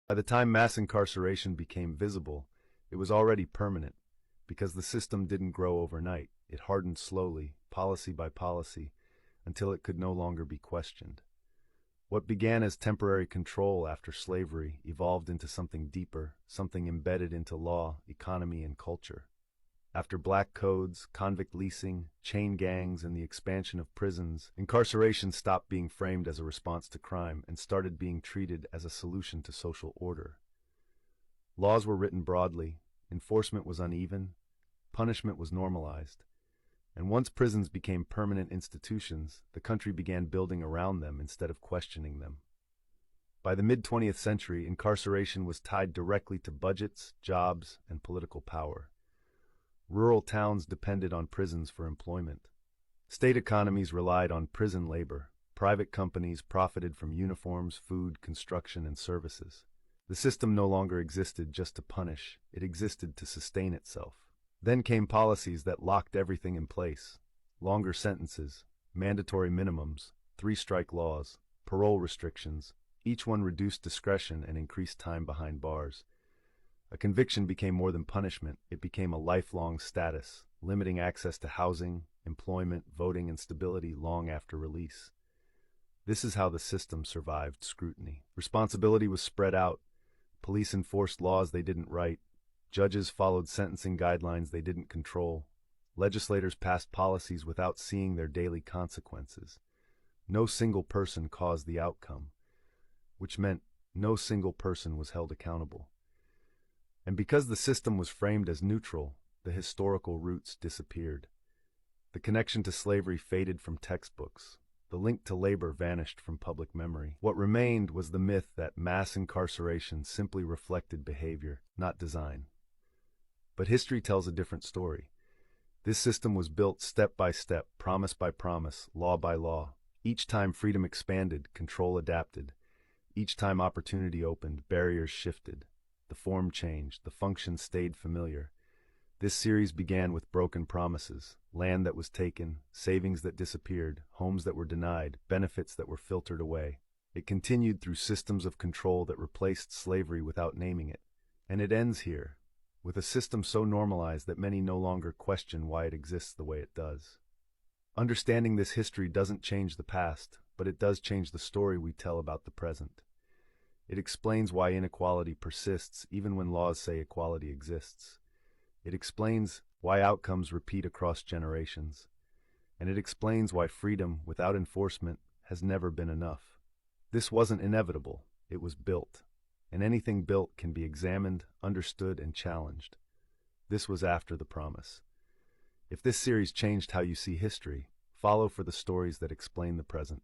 By the time mass incarceration became visible, it was already permanent, because the system didn't grow overnight. It hardened slowly, policy by policy, until it could no longer be questioned. What began as temporary control after slavery evolved into something deeper, something embedded into law, economy, and culture. After black codes, convict leasing, chain gangs, and the expansion of prisons, incarceration stopped being framed as a response to crime and started being treated as a solution to social order. Laws were written broadly, enforcement was uneven, punishment was normalized, and once prisons became permanent institutions, the country began building around them instead of questioning them. By the mid-20th century, incarceration was tied directly to budgets, jobs, and political power. Rural towns depended on prisons for employment. State economies relied on prison labor. Private companies profited from uniforms, food, construction, and services. The system no longer existed just to punish, it existed to sustain itself. Then came policies that locked everything in place. Longer sentences, mandatory minimums, three-strike laws, parole restrictions. Each one reduced discretion and increased time behind bars. A conviction became more than punishment, it became a lifelong status, limiting access to housing, employment, voting, and stability long after release. This is how the system survived scrutiny. Responsibility was spread out. Police enforced laws they didn't write. Judges followed sentencing guidelines they didn't control. Legislators passed policies without seeing their daily consequences. No single person caused the outcome, which meant no single person was held accountable. And because the system was framed as neutral, the historical roots disappeared. The connection to slavery faded from textbooks. The link to labor vanished from public memory. What remained was the myth that mass incarceration simply reflected behavior, not design. But history tells a different story. This system was built step by step, promise by promise, law by law. Each time freedom expanded, control adapted. Each time opportunity opened, barriers shifted. The form changed, the function stayed familiar. This series began with broken promises, land that was taken, savings that disappeared, homes that were denied, benefits that were filtered away. It continued through systems of control that replaced slavery without naming it. And it ends here, with a system so normalized that many no longer question why it exists the way it does. Understanding this history doesn't change the past, but it does change the story we tell about the present. It explains why inequality persists even when laws say equality exists. It explains why outcomes repeat across generations. And it explains why freedom without enforcement has never been enough. This wasn't inevitable, it was built. And anything built can be examined, understood, and challenged. This was after the promise. If this series changed how you see history, follow for the stories that explain the present.